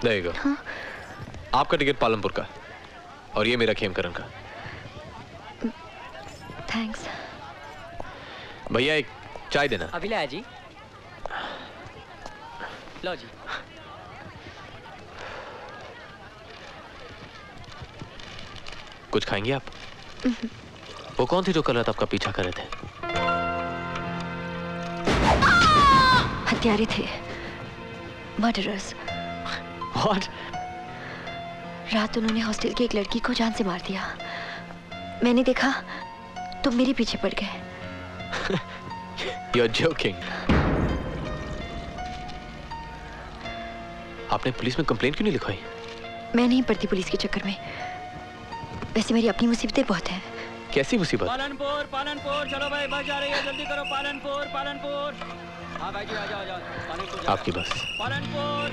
There you go. हाँ? आपका ticket Palampur का और ये मेरा खेमकरन का। थैंक्स। भैया एक चाय देना। अभी लाया जी। लो जी। कुछ खाएंगे आप? वो कौन थी जो कल रात आपका पीछा कर रहे थे? हत्यारे थे, मर्डरर्स। What? रात उन्होंने हॉस्टल की एक लड़की को जान से मार दिया। मैंने देखा तो मेरे पीछे पड़ गए। You're joking. आपने पुलिस में कंप्लेंट क्यों नहीं लिखवाई? मैं नहीं पड़ती पुलिस के चक्कर में। वैसे मेरी अपनी मुसीबतें बहुत हैं। कैसी मुसीबत? पालनपुर, पालनपुर, चलो भाई बस जा रही है, जल्दी करो। पालनपुर, पालनपुर। हाँ भाई जी, आ जाओ, आ जाओ। पालनपुर जा। आपकी बस। पालनपुर।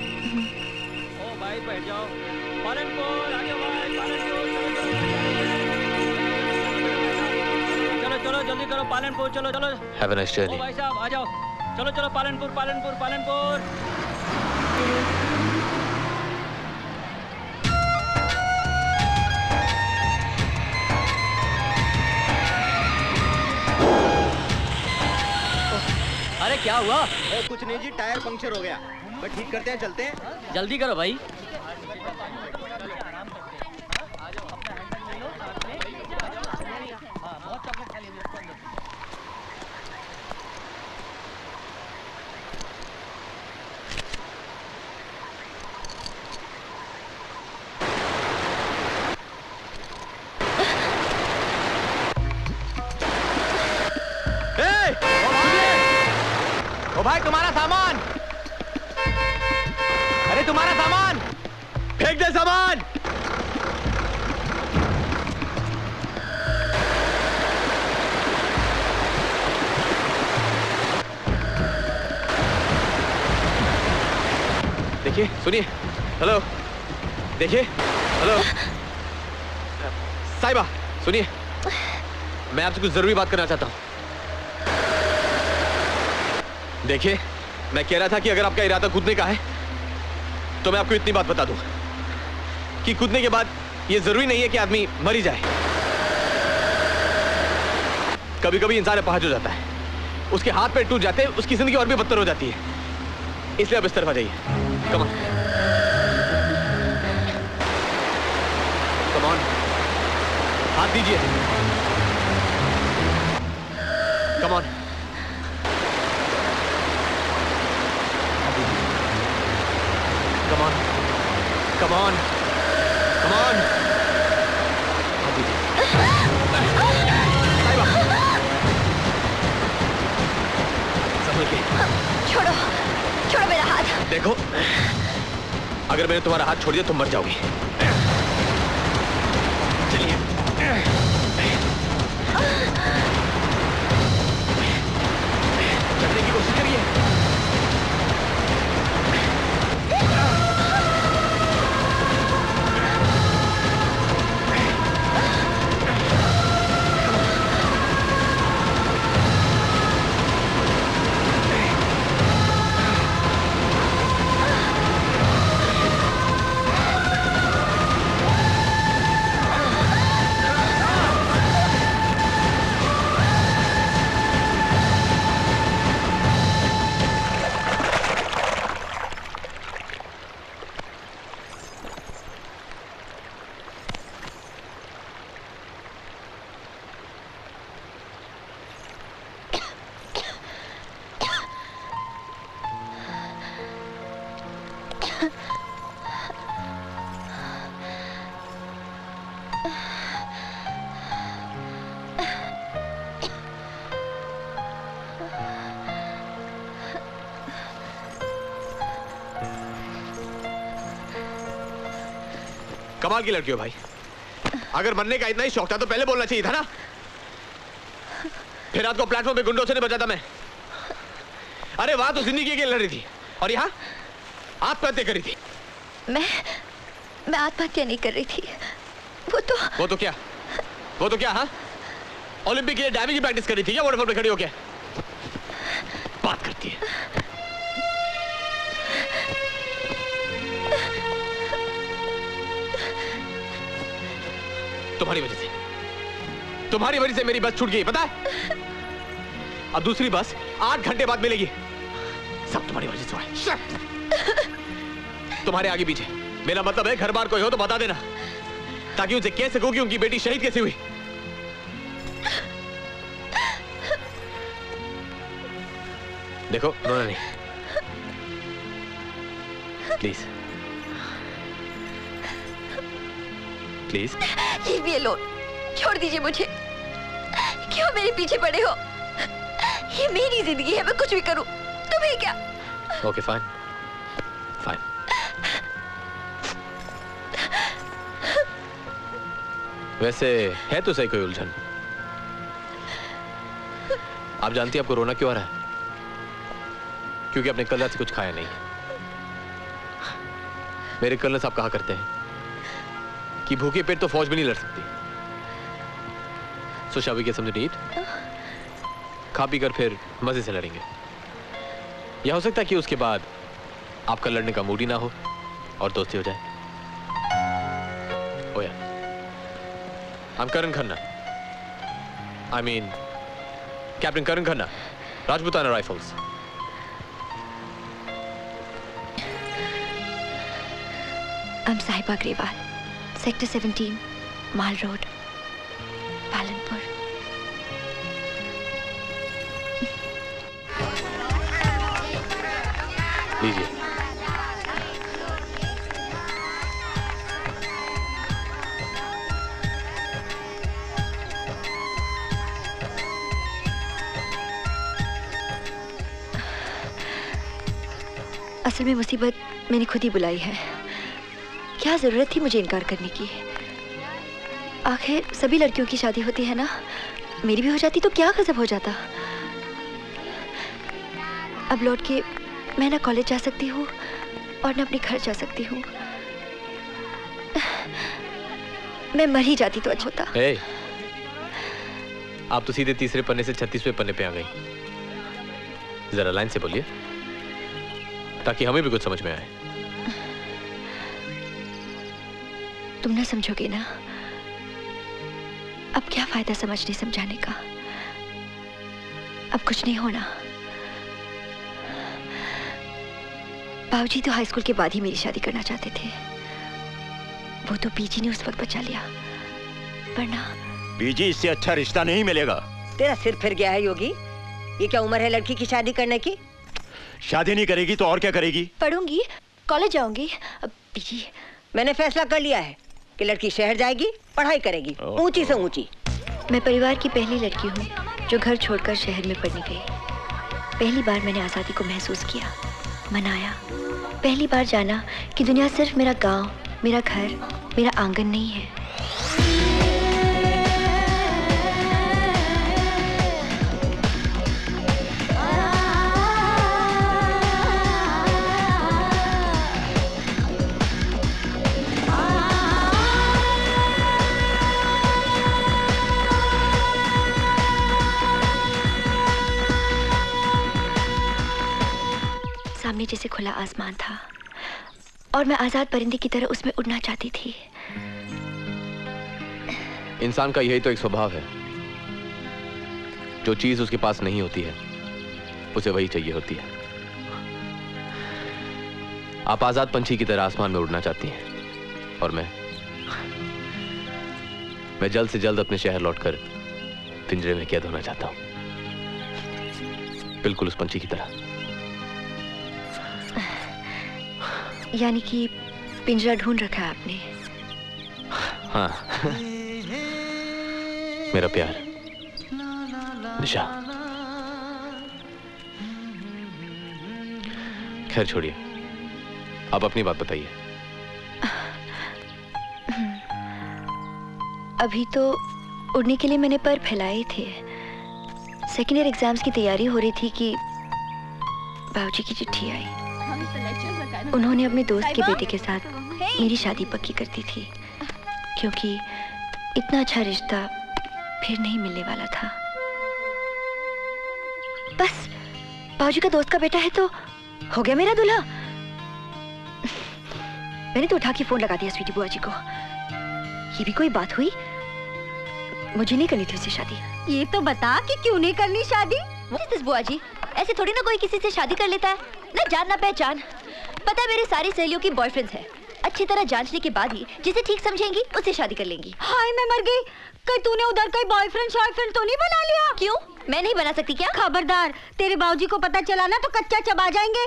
ओ भाई बैठ जाओ। पालनपुर, आ जाओ भाई, पालनपुर, चलो चलो जल्दी करो। पालनपुर, चलो चलो। Have a nice journey. ओ भाई साहब आ जाओ। चलो चलो पालनपुर, पालनपुर, पालनपुर। अरे क्या हुआ? कुछ नहीं जी, टायर पंक्चर हो गया। बस ठीक करते हैं, चलते हैं। जल्दी करो भाई। ओ भाई तुम्हारा सामान। अरे तुम्हारा सामान फेंक दे सामान। देखिए, सुनिए। हेलो, देखिए। हेलो, साहिबा, सुनिए। मैं आपसे कुछ जरूरी बात करना चाहता हूँ। देखिए, मैं कह रहा था कि अगर आपका इरादा कूदने का है तो मैं आपको इतनी बात बता दूं कि कूदने के बाद यह जरूरी नहीं है कि आदमी मर ही जाए। कभी कभी इंसान अपाहज हो जाता है, उसके हाथ पैर टूट जाते हैं, उसकी जिंदगी और भी बदतर हो जाती है। इसलिए आप इस तरफ आ जाइए। कम ऑन, कम ऑन, हाथ दीजिए। Come on, come on, come on, come on. संभल के। छोड़ो, छोड़ो मेरा हाथ। देखो, अगर मैंने तुम्हारा हाथ छोड़ दिया तुम मर जाओगी। चलिए। चलने की कोशिश करिए। कमाल की लड़की हो भाई। अगर मरने का इतना ही शौक था तो पहले बोलना चाहिए था ना। फिर रात को प्लेटफॉर्म पे गुंडों से नहीं बचा था मैं। अरे वहां तो जिंदगी के लिए लड़ रही थी और यहाँ आत्महत्या करी थी। मैं आत्महत्या नहीं कर रही थी। वो तो क्या? हाँ, ओलंपिक के लिए डैमेज की प्रैक्टिस करी थी क्या वाटरफॉल पे खड़ी होके? बात करती है। तुम्हारी वजह से मेरी बस छूट गई, पता है? अब दूसरी बस 8 घंटे बाद मिलेगी। सब तुम्हारी वजह से हुआ है। तुम्हारे आगे पीछे। मेरा मतलब है घर बार कोई हो तो बता देना, ताकि उनसे कह सकूं कि उनकी बेटी शहीद कैसे हुई। देखो, रोना नहीं, please please. Leave me alone. छोड़ दीजिए मुझे। क्यों मेरे पीछे पड़े हो? ये मेरी जिंदगी है, मैं कुछ भी करूं, तुम्हें क्या? Okay fine fine. वैसे है तो सही कोई उलझन। आप जानती हैं आपको रोना क्यों आ रहा है? क्योंकि आपने कल रात से कुछ खाया नहीं। मेरे कर्नल साहब कहा करते हैं कि भूखे पेट तो फौज भी नहीं लड़ सकती। So shall we get something to eat? खा पी कर फिर मजे से लड़ेंगे। यह हो सकता है कि उसके बाद आपका लड़ने का मूड ही ना हो और दोस्ती हो जाए। ओ यार, I'm Karan Khanna. I mean, Captain Karan Khanna, Rajputana Rifles. I'm Sahiba Grewal, Sector 17, Mall Road, Palanpur. लीजिए। असल में मुसीबत मैंने खुद ही बुलाई है। क्या जरूरत थी मुझे इनकार करने की? आखिर सभी लड़कियों की शादी होती है ना, मेरी भी हो जाती तो क्या गजब हो जाता। अब लौट के मैं ना कॉलेज जा सकती हूँ और ना अपने घर जा सकती हूँ। मैं मर ही जाती तो अच्छा होता। hey, आप तो सीधे तीसरे पन्ने से 36वें पन्ने पे आ गई। जरा लाइन से बोलिए ताकि हमें भी कुछ समझ में आए। तुम ना समझोगे ना, अब क्या फायदा समझने समझाने का? अब कुछ नहीं होना। बाबूजी तो हाई स्कूल के बाद ही मेरी शादी करना चाहते थे। वो तो पीजी ने उस वक्त बचा लिया, वरना बीजी इससे अच्छा रिश्ता नहीं मिलेगा। तेरा सिर फिर गया है योगी। ये क्या उम्र है लड़की की शादी करने की? शादी नहीं करेगी तो और क्या करेगी? पढ़ूंगी, कॉलेज जाऊंगी। अब पीजी मैंने फैसला कर लिया है कि लड़की शहर जाएगी, पढ़ाई करेगी, ऊंची से ऊंची। मैं परिवार की पहली लड़की हूँ जो घर छोड़कर शहर में पढ़ने गई। पहली बार मैंने आज़ादी को महसूस किया, मनाया। पहली बार जाना कि दुनिया सिर्फ मेरा गांव, मेरा घर, मेरा आंगन नहीं है। सामने जैसे खुला आसमान था और मैं आजाद परिंदे की तरह उसमें उड़ना चाहती थी। इंसान का यही तो एक स्वभाव है, जो चीज उसके पास नहीं होती है उसे वही चाहिए होती है। आप आजाद पंछी की तरह आसमान में उड़ना चाहती हैं और मैं जल्द से जल्द अपने शहर लौटकर पिंजरे में कैद होना चाहता हूं, बिल्कुल उस पंछी की तरह। यानी कि पिंजरा ढूंढ रखा है आपने? हाँ। मेरा प्यार निशा। खैर छोड़िए, आप अपनी बात बताइए। अभी तो उड़ने के लिए मैंने पर फैलाए थे। सेकेंड ईयर एग्जाम्स की तैयारी हो रही थी कि बाबूजी की चिट्ठी आई। उन्होंने अपने दोस्त के बेटे के साथ मेरी शादी पक्की कर दी थी, क्योंकि इतना अच्छा रिश्ता फिर नहीं मिलने वाला था। बस बाबूजी का दोस्त का बेटा है तो हो गया मेरा दूल्हा। मैंने तो उठा के फोन लगा दिया स्वीटी बुआ जी को। ये भी कोई बात हुई? मुझे नहीं करनी थी उससे शादी। ये तो बता कि क्यों नहीं करनी शादी? बुआ जी, ऐसे थोड़ी ना कोई किसी से शादी कर लेता है, ना जान ना पहचान। पता है मेरी सारी सहेलियों की बॉयफ्रेंड्स है, अच्छी तरह जांचने के बाद ही जिसे ठीक समझेंगी उससे शादी कर लेंगी। हाय मैं मर गई, कहीं तूने उधर कोई बॉयफ्रेंड शॉयफ्रेंड तो नहीं बना लिया? क्यों, मैं नहीं बना सकती क्या? खबरदार, तेरे बाबूजी को पता चला ना तो कच्चा चबा जाएंगे।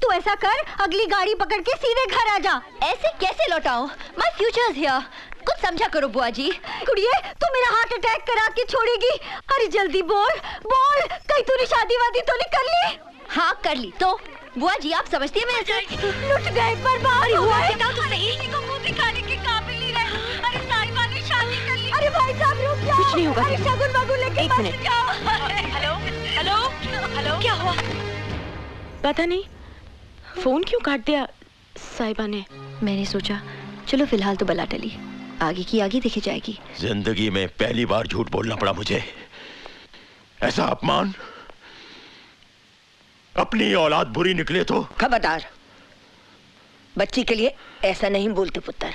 तू ऐसा कर, अगली गाड़ी पकड़ के सीधे घर आ जा। ऐसे कैसे लौटाऊं? माय फ्यूचर इज हियर, कुछ समझा करो बुआ जी। कुड़िए, तू मेरा हार्ट अटैक करा के छोड़ेगी। अरे जल्दी बोल बोल, कहीं तूने शादी वादी तो नहीं कर ली? हाँ कर ली। तो बुआ जी आप समझती है मेरे से? लुट गए, बर्बाद हुआ है। किसी को मुंह दिखाने के काबिल नहीं रहे। अरे साहिबा ने शादी कर ली। अरे भाई साहब रुक जाओ। कुछ नहीं होगा। अरे शगुन बागुन लेके एक मत मिनट। जाओ। हेलो हेलो हेलो, क्या हुआ? पता नहीं फोन क्यों काट दिया साहिबा ने। मैंने सोचा चलो फिलहाल तो बला टली, आगे की आगे देखी जाएगी। जिंदगी में पहली बार झूठ बोलना पड़ा मुझे। ऐसा अपमान, अपनी औलाद बुरी निकले तो। खबरदार, बच्ची के लिए ऐसा नहीं बोलते पुत्र।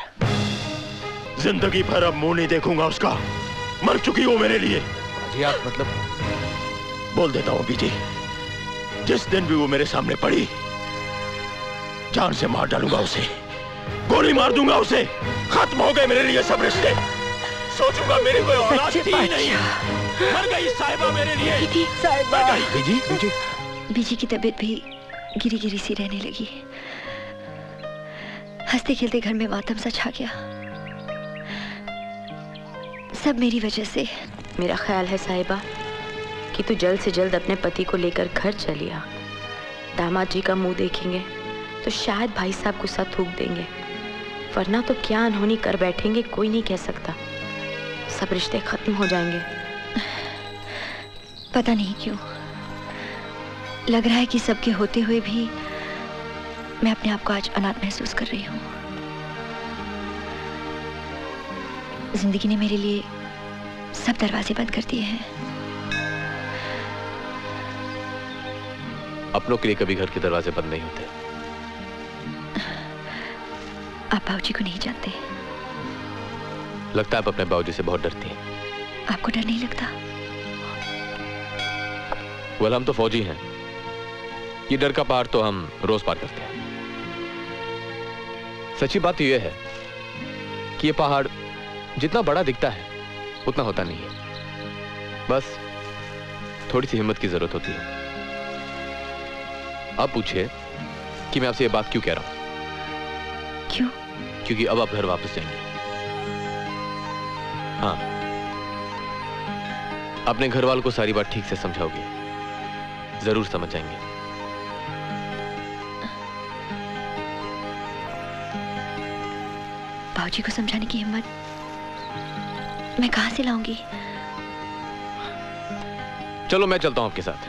जिंदगी भर अब मुंह नहीं देखूंगा उसका। मर चुकी हो मेरे लिए। जी आप मतलब? बोल देता हूँ बीजी, जिस दिन भी वो मेरे सामने पड़ी जान से मार डालूंगा उसे, गोली मार दूंगा उसे। खत्म हो गए मेरे लिए सब रिश्ते। सोचूंगा मेरी कोई औलाद थी ही नहीं। मर गई साहिबा मेरे लिए। मर गई। बीजी बीजी बीजी की तबीयत भी गिरी गिरी सी रहने लगी। हंसते खेलते घर में मातम सा छा गया, सब मेरी वजह से। मेरा ख्याल है साहिबा कि तू जल्द से जल्द अपने पति को लेकर घर चली आ। दामाद जी का मुंह देखेंगे तो शायद भाई साहब गुस्सा थूक देंगे, वरना तो क्या अनहोनी कर बैठेंगे कोई नहीं कह सकता। सब रिश्ते खत्म हो जाएंगे। पता नहीं क्यों लग रहा है कि सबके होते हुए भी मैं अपने आप को आज अनाथ महसूस कर रही हूँ। जिंदगी ने मेरे लिए सब दरवाजे बंद कर दिए हैं। अपनों के लिए कभी घर के दरवाजे बंद नहीं होते। आप बाबूजी को नहीं जानते। लगता है आप अपने बाबूजी से बहुत डरती हैं। आपको डर नहीं लगता? वेल हम तो फौजी हैं, ये डर का पहाड़ तो हम रोज पार करते हैं। सच्ची बात यह है कि ये पहाड़ जितना बड़ा दिखता है उतना होता नहीं है, बस थोड़ी सी हिम्मत की जरूरत होती है। अब पूछिए कि मैं आपसे ये बात क्यों कह रहा हूं। क्यों? क्योंकि अब आप घर वापस जाएंगे। हाँ, अपने घर वालों को सारी बात ठीक से समझाओगे, जरूर समझ जाएंगे। बाबूजी को समझाने की हिम्मत मैं कहां से लाऊंगी? चलो मैं चलता हूं आपके साथ,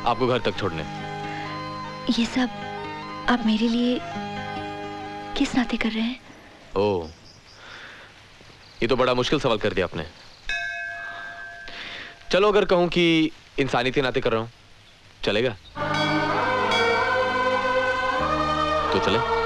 आपको घर तक छोड़ने। ये सब आप मेरे लिए किस नाते कर रहे हैं? ओह, ये तो बड़ा मुश्किल सवाल कर दिया आपने। चलो अगर कहूं कि इंसानियत के नाते कर रहा हूं, चलेगा? तो चले।